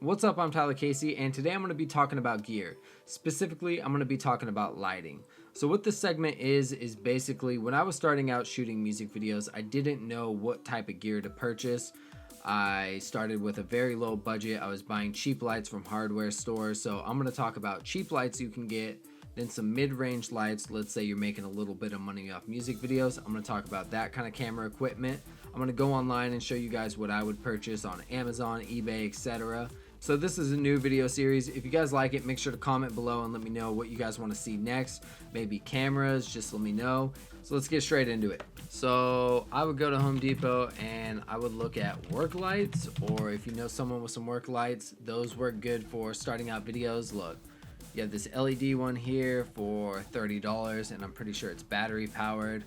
What's up, I'm Tyler Casey, and today I'm going to be talking about gear. Specifically, I'm going to be talking about lighting. So what this segment is basically when I was starting out shooting music videos, I didn't know what type of gear to purchase. I started with a very low budget. I was buying cheap lights from hardware stores. So I'm going to talk about cheap lights you can get, then some mid-range lights. Let's say you're making a little bit of money off music videos. I'm going to talk about that kind of camera equipment. I'm going to go online and show you guys what I would purchase on Amazon, eBay, etc. So this is a new video series. If you guys like it, make sure to comment below and let me know what you guys want to see next. Maybe cameras, just let me know. So let's get straight into it. So I would go to Home Depot and I would look at work lights, or if you know someone with some work lights, those work good for starting out videos. Look, you have this LED one here for $30 and I'm pretty sure it's battery powered.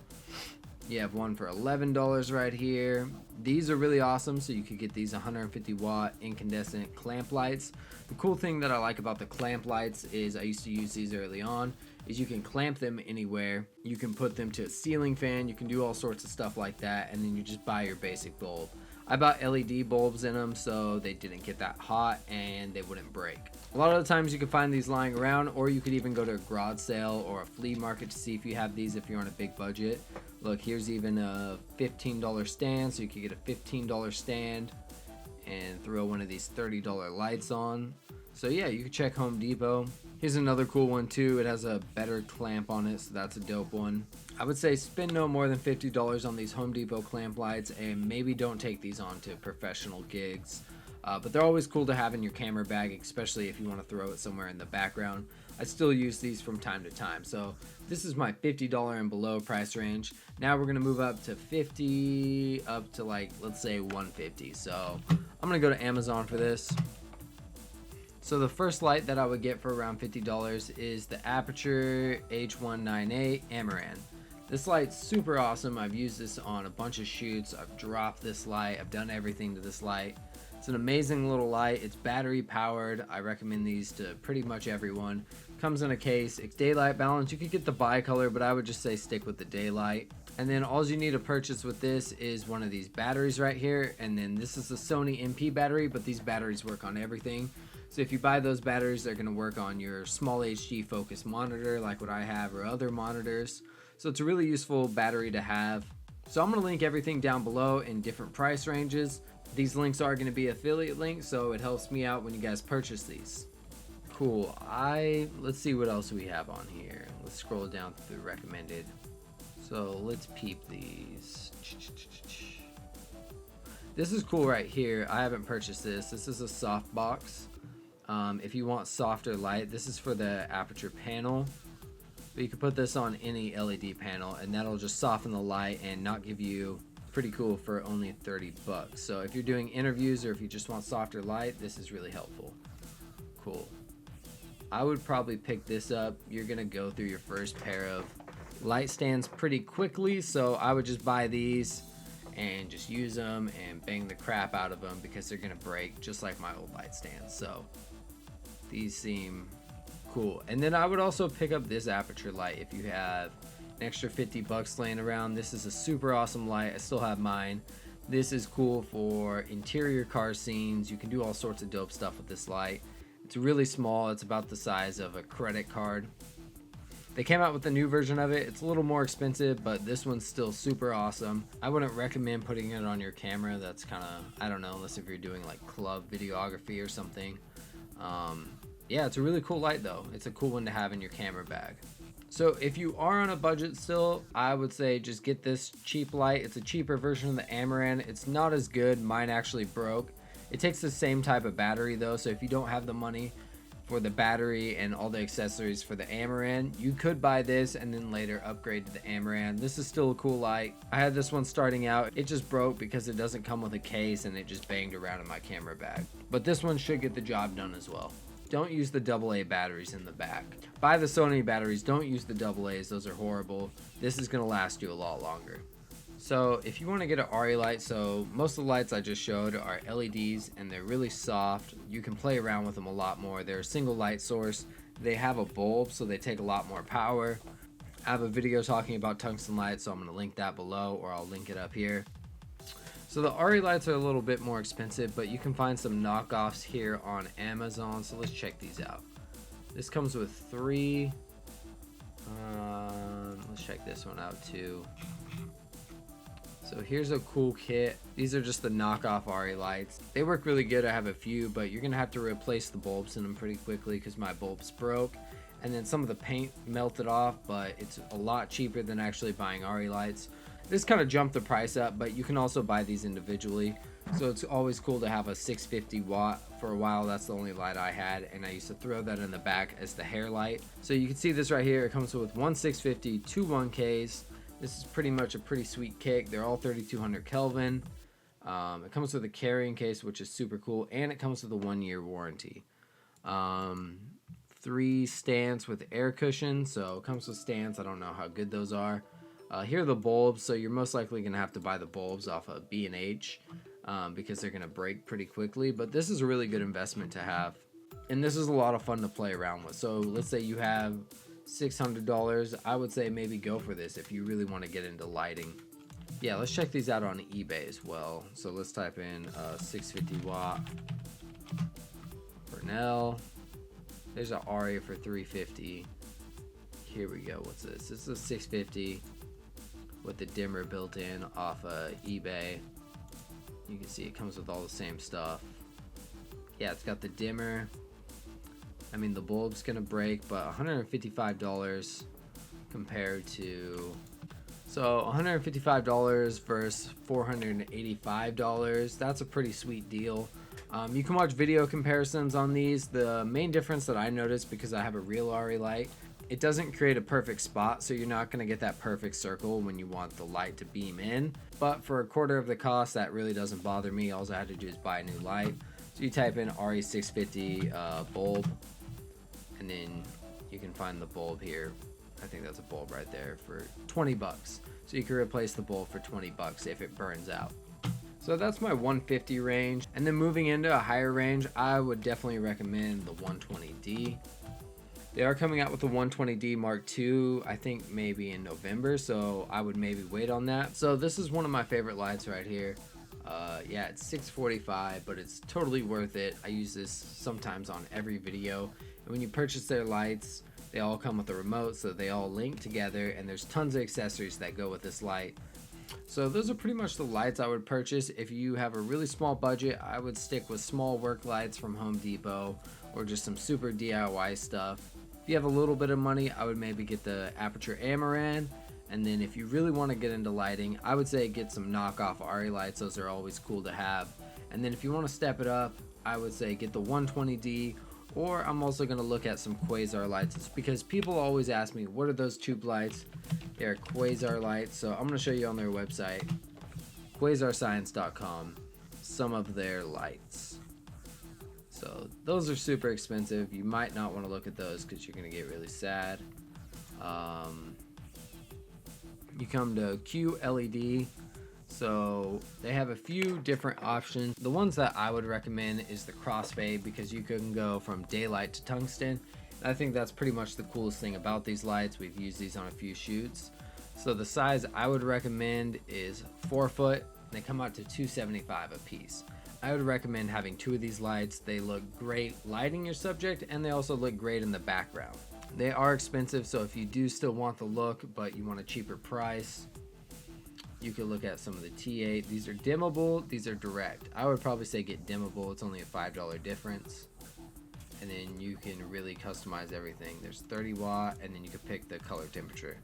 You have one for $11 right here. These are really awesome. So you could get these 150 watt incandescent clamp lights. The cool thing that I like about the clamp lights is, I used to use these early on, is you can clamp them anywhere. You can put them to a ceiling fan. You can do all sorts of stuff like that. And then you just buy your basic bulb. I bought LED bulbs in them so they didn't get that hot and they wouldn't break. A lot of the times you can find these lying around, or you could even go to a garage sale or a flea market to see if you have these if you're on a big budget. Look, here's even a $15 stand, so you could get a $15 stand and throw one of these $30 lights on. So yeah, you can check Home Depot. Here's another cool one too. It has a better clamp on it, so that's a dope one. I would say spend no more than $50 on these Home Depot clamp lights, and maybe don't take these on to professional gigs. But they're always cool to have in your camera bag, especially if you want to throw it somewhere in the background. I still use these from time to time. So this is my $50 and below price range. Now we're going to move up to 50, up to like, let's say 150. So I'm going to go to Amazon for this. So the first light that I would get for around $50 is the Aperture H198 Amaran. This light's super awesome. I've used this on a bunch of shoots. I've dropped this light. I've done everything to this light. It's an amazing little light. It's battery powered. I recommend these to pretty much everyone. Comes in a case. It's daylight balance. You could get the bicolor, but I would just say stick with the daylight. And then all you need to purchase with this is one of these batteries right here. And then this is a Sony MP battery, but these batteries work on everything. So if you buy those batteries, they're going to work on your small HD focus monitor like what I have, or other monitors. So it's a really useful battery to have. So I'm going to link everything down below in different price ranges. These links are going to be affiliate links, so it helps me out when you guys purchase these. Cool. Let's see what else we have on here. Let's scroll down through recommended. So let's peep these. This is cool right here. I haven't purchased this. This is a soft box. If you want softer light, this is for the Aperture panel. But you can put this on any LED panel and that'll just soften the light and not give you, pretty cool, for only 30 bucks. So if you're doing interviews or if you just want softer light, this is really helpful. Cool. I would probably pick this up. You're gonna go through your first pair of light stands pretty quickly, so I would just buy these and just use them and bang the crap out of them because they're gonna break just like my old light stands. So these seem cool. And then I would also pick up this Aperture light if you have an extra 50 bucks laying around. This is a super awesome light. I still have mine. This is cool for interior car scenes. You can do all sorts of dope stuff with this light. It's really small. It's about the size of a credit card. They came out with a new version of it. It's a little more expensive, but this one's still super awesome. I wouldn't recommend putting it on your camera. That's kind of, I don't know, unless if you're doing like club videography or something. Yeah, it's a really cool light though. It's a cool one to have in your camera bag. So if you are on a budget still, I would say just get this cheap light. It's a cheaper version of the Amaran. It's not as good. Mine actually broke. It takes the same type of battery though, so if you don't have the money for the battery and all the accessories for the Amaran, you could buy this and then later upgrade to the Amaran. This is still a cool light. I had this one starting out. It just broke because it doesn't come with a case and it just banged around in my camera bag. But this one should get the job done as well. Don't use the AA batteries in the back. Buy the Sony batteries. Don't use the AA's. Those are horrible. This is going to last you a lot longer. So if you want to get an RE light, so most of the lights I just showed are LEDs and they're really soft. You can play around with them a lot more. They're a single light source. They have a bulb, so they take a lot more power. I have a video talking about tungsten lights, so I'm going to link that below, or I'll link it up here. So the RE lights are a little bit more expensive, but you can find some knockoffs here on Amazon. So let's check these out. This comes with 3. Let's check this one out too. So here's a cool kit. These are just the knockoff RE lights. They work really good. I have a few, but you're gonna have to replace the bulbs in them pretty quickly because my bulbs broke. And then some of the paint melted off, but it's a lot cheaper than actually buying RE lights. This kind of jumped the price up, but you can also buy these individually. So it's always cool to have a 650 watt. For a while, that's the only light I had, and I used to throw that in the back as the hair light. So you can see this right here. It comes with one 650, 2 1Ks. This is pretty much a pretty sweet kit. They're all 3200 Kelvin. It comes with a carrying case, which is super cool, and it comes with a 1-year warranty. 3 stands with air cushion, so it comes with stands. I don't know how good those are. Here are the bulbs, so you're most likely going to have to buy the bulbs off of B&H because they're going to break pretty quickly, but this is a really good investment to have, and this is a lot of fun to play around with. So let's say you have $600, I would say maybe go for this if you really want to get into lighting. Yeah, let's check these out on eBay as well. So let's type in 650 watt Bernal. There's an RE for 350. Here we go. What's this? This is a 650 with the dimmer built in off eBay. You can see it comes with all the same stuff. Yeah, it's got the dimmer. I mean, the bulb's gonna break, but $155 compared to, so $155 versus $485. That's a pretty sweet deal. You can watch video comparisons on these. The main difference that I noticed, because I have a real RE light, it doesn't create a perfect spot, so you're not going to get that perfect circle when you want the light to beam in. But for a quarter of the cost, that really doesn't bother me. All I had to do is buy a new light. So you type in RE650 bulb, and then you can find the bulb here. I think that's a bulb right there for 20 bucks. So you can replace the bulb for 20 bucks if it burns out. So that's my 150 range. And then moving into a higher range, I would definitely recommend the 120D. They are coming out with the 120D Mark II, I think maybe in November, so I would maybe wait on that. So this is one of my favorite lights right here. Yeah, it's $645, but it's totally worth it. I use this sometimes on every video. And when you purchase their lights, they all come with a remote, so they all link together, and there's tons of accessories that go with this light. So those are pretty much the lights I would purchase. If you have a really small budget, I would stick with small work lights from Home Depot or just some super DIY stuff. If you have a little bit of money, I would maybe get the Aperture Amaran. And then if you really want to get into lighting, I would say get some knockoff RE lights. Those are always cool to have. And then if you want to step it up, I would say get the 120D, or I'm also going to look at some Quasar lights. It's because people always ask me, what are those tube lights? They're Quasar lights. So I'm going to show you on their website, quasarscience.com, some of their lights. So those are super expensive. You might not want to look at those because you're going to get really sad. You come to QLED. So they have a few different options. The ones that I would recommend is the crossfade, because you can go from daylight to tungsten. And I think that's pretty much the coolest thing about these lights. We've used these on a few shoots. So the size I would recommend is 4 foot. They come out to $275 a piece. I would recommend having 2 of these lights. They look great lighting your subject, and they also look great in the background. They are expensive, so if you do still want the look but you want a cheaper price, you could look at some of the T8. These are dimmable, these are direct. I would probably say get dimmable. It's only a $5 difference, and then you can really customize everything. There's 30 watt, and then you can pick the color temperature,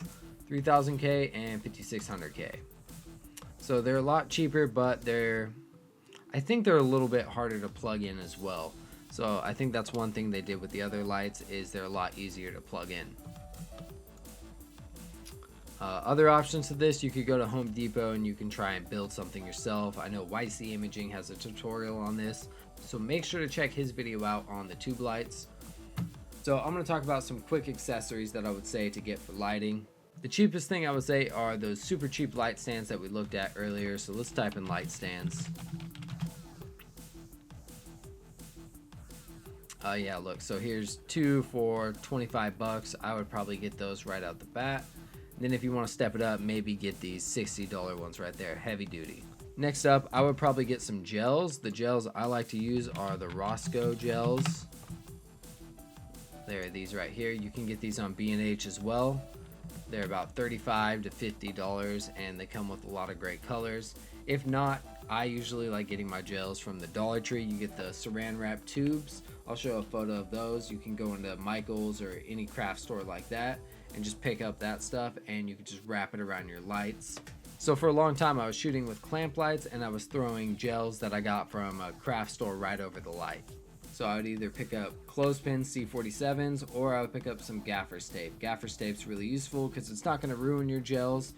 3000K and 5600K. So they're a lot cheaper, but I think they're a little bit harder to plug in as well. So I think that's one thing they did with the other lights, is they're a lot easier to plug in. Other options to this, you could go to Home Depot and you can try and build something yourself. I know YC Imaging has a tutorial on this, so make sure to check his video out on the tube lights. So I'm going to talk about some quick accessories that I would say to get for lighting. The cheapest thing I would say are those super cheap light stands that we looked at earlier. So let's type in light stands. Yeah, look, so here's 2 for 25 bucks. I would probably get those right out the bat. Then if you want to step it up, maybe get these $60 ones right there, heavy duty. Next up, I would probably get some gels. The gels I like to use are the Roscoe gels. There are these right here. You can get these on B&H as well. They're about $35 to $50 and they come with a lot of great colors. If not, I usually like getting my gels from the Dollar Tree. You get the saran wrap tubes. I'll show a photo of those. You can go into Michael's or any craft store like that and just pick up that stuff and you can just wrap it around your lights. So for a long time I was shooting with clamp lights and I was throwing gels that I got from a craft store right over the light. So I would either pick up clothespin C47s or I would pick up some gaffer's tape. Gaffer's tape's really useful because it's not going to ruin your gels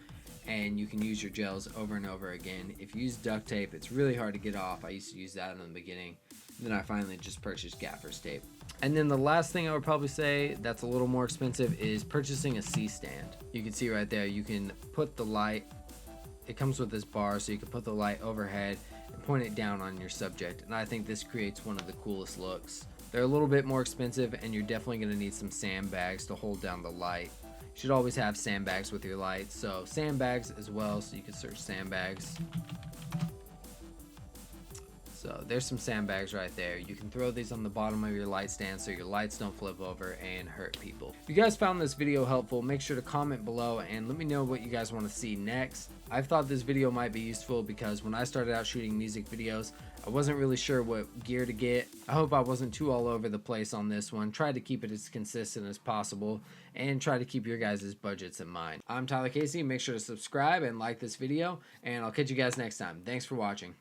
and you can use your gels over and over again. If you use duct tape, it's really hard to get off. I used to use that in the beginning. Then I finally just purchased gaffer's tape. And then the last thing I would probably say that's a little more expensive is purchasing a C-stand. You can see right there, you can put the light, it comes with this bar so you can put the light overhead and point it down on your subject, and I think this creates one of the coolest looks. They're a little bit more expensive and you're definitely going to need some sandbags to hold down the light. You should always have sandbags with your lights, so sandbags as well, so you can search sandbags. So there's some sandbags right there. You can throw these on the bottom of your light stand so your lights don't flip over and hurt people. If you guys found this video helpful, make sure to comment below and let me know what you guys want to see next. I thought this video might be useful because when I started out shooting music videos, I wasn't really sure what gear to get. I hope I wasn't too all over the place on this one. Tried to keep it as consistent as possible and try to keep your guys' budgets in mind. I'm Tyler Casey. Make sure to subscribe and like this video and I'll catch you guys next time. Thanks for watching.